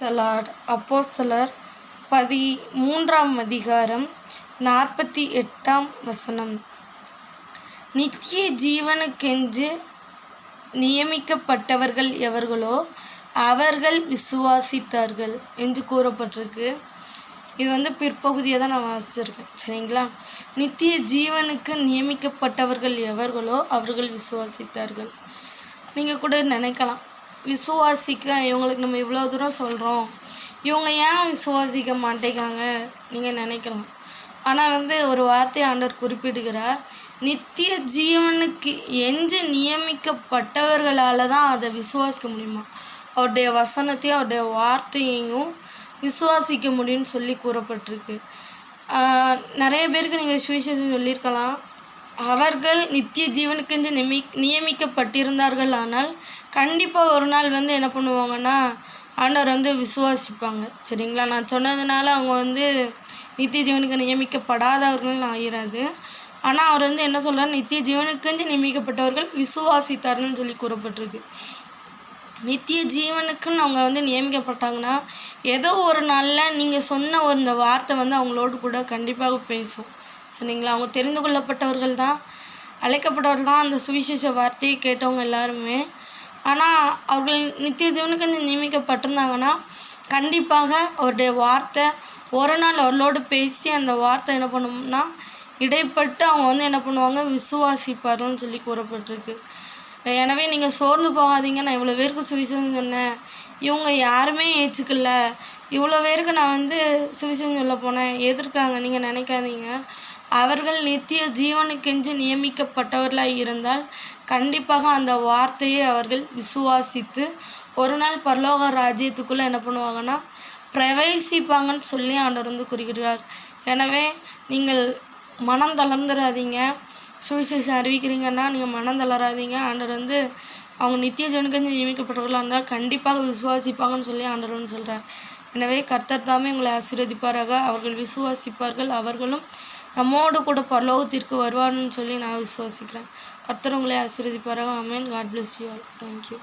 தலாட் அப்போஸ்தலர் 13ஆம் அதிகாரம் 48ஆம் வசனம். நித்திய ஜீவனுக்கென்று நியமிக்கப்பட்டவர்கள் எவர்களோ அவர்கள் விசுவாசித்தார்கள் என்று கூறப்பட்டிருக்கு. இது பிற்பகுதியை தான் நான் வாசிச்சிருக்கேன், சரிங்களா? நித்திய ஜீவனுக்கு நியமிக்கப்பட்டவர்கள் எவர்களோ அவர்கள் விசுவாசித்தார்கள். நீங்கள் கூட நினைக்கலாம், விசுவாசிக்க இவங்களுக்கு நம்ம இவ்வளோ தூரம் சொல்கிறோம், இவங்க ஏன் விசுவாசிக்க மாட்டேங்காங்க நீங்கள் நினைக்கலாம். ஆனால் ஒரு வார்த்தை ஆண்டவர் குறிப்பிடுகிறார், நித்திய ஜீவனுக்கு என்று நியமிக்கப்பட்டவர்களால் தான் அதை விசுவாசிக்க முடியுமா, அவருடைய வசனத்தையும் அவருடைய வார்த்தையையும் விசுவாசிக்க முடியும்னு சொல்லி கூறப்பட்டிருக்கு. நிறைய பேருக்கு நீங்கள் சுவிசேஷம் சொல்லியிருக்கலாம், அவர்கள் நித்திய ஜீவனுக்கென்று நியமிக்கப்பட்டிருந்தார்கள். ஆனால் கண்டிப்பாக ஒரு நாள் என்ன பண்ணுவாங்கன்னா ஆண்டவர் விசுவாசிப்பாங்க, சரிங்களா? நான் சொன்னதுனால அவங்க நித்திய ஜீவனுக்கு நியமிக்கப்படாதவர்கள் ஆகிறாது. ஆனால் அவர் என்ன சொல்கிறார், நித்திய ஜீவனுக்கென்று நியமிக்கப்பட்டவர்கள் விசுவாசித்தார்கள்னு சொல்லி கூறப்பட்டிருக்கு. நித்திய ஜீவனுக்குன்னு அவங்க நியமிக்கப்பட்டாங்கன்னா ஏதோ ஒரு நாளில் நீங்கள் சொன்ன இந்த வார்த்தை அவங்களோடு கூட கண்டிப்பாக பேசும், சரிங்களா? அவங்க தெரிந்து கொள்ளப்பட்டவர்கள் தான், அழைக்கப்பட்டவர்கள் தான் அந்த சுவிசேஷ வார்த்தையை கேட்டவங்க எல்லாருமே. ஆனால் அவர்கள் நித்திய ஜீவனுக்கு நியமிக்கப்பட்டிருந்தாங்கன்னா கண்டிப்பாக அவருடைய வார்த்தை ஒரு நாள் அவர்களோடு பேசி அந்த வார்த்தை என்ன பண்ணும்னா இடைப்பட்டு அவங்க என்ன பண்ணுவாங்க, விசுவாசிப்பார்கள்னு சொல்லி கூறப்பட்டிருக்கு. எனவே நீங்கள் சோர்ந்து போகாதீங்க. நான் இவ்வளோ பேருக்கு சுவிசேஷம் சொன்னேன், இவங்க யாருமே ஏற்றுக்கல, இவ்வளோ பேருக்கு நான் சுவிசேஷம் சொல்ல போனேன், எதிர்க்காங்க நீங்கள் நினைக்காதீங்க. அவர்கள் நித்திய ஜீவனுக்கென்று நியமிக்கப்பட்டவர்களாக இருந்தால் கண்டிப்பாக அந்த வார்த்தையை அவர்கள் விசுவாசித்து ஒரு நாள் பரலோக ராஜ்யத்துக்குள்ளே என்ன பண்ணுவாங்கன்னா பிரவேசிப்பாங்கன்னு சொல்லி ஆண்டவர் குறிக்கிறார். எனவே நீங்கள் மனம் தளர்ந்துடாதீங்க. சுவிசேஷம் அறிவிக்கிறீங்கன்னா நீங்கள் மனம் தளராதீங்க. ஆண்டவர் அவங்க நித்திய ஜீவனுக்கென்று நியமிக்கப்பட்டவர்களாக இருந்தால் கண்டிப்பாக விசுவாசிப்பாங்கன்னு சொல்லி ஆண்டவர் சொல்கிறார். எனவே கர்த்தர் தாமே உங்களை ஆசீர்வதிப்பாராக. அவர்கள் விசுவாசிப்பார்கள், அவர்களும் நம்மோடு கூட பரலோகத்திற்கு வருவார்னு சொல்லி நான் விசுவாசிக்கிறேன். கர்த்தர் உங்களை ஆசீர்வதிப்பாராக. ஆமென். God bless you all. Thank you.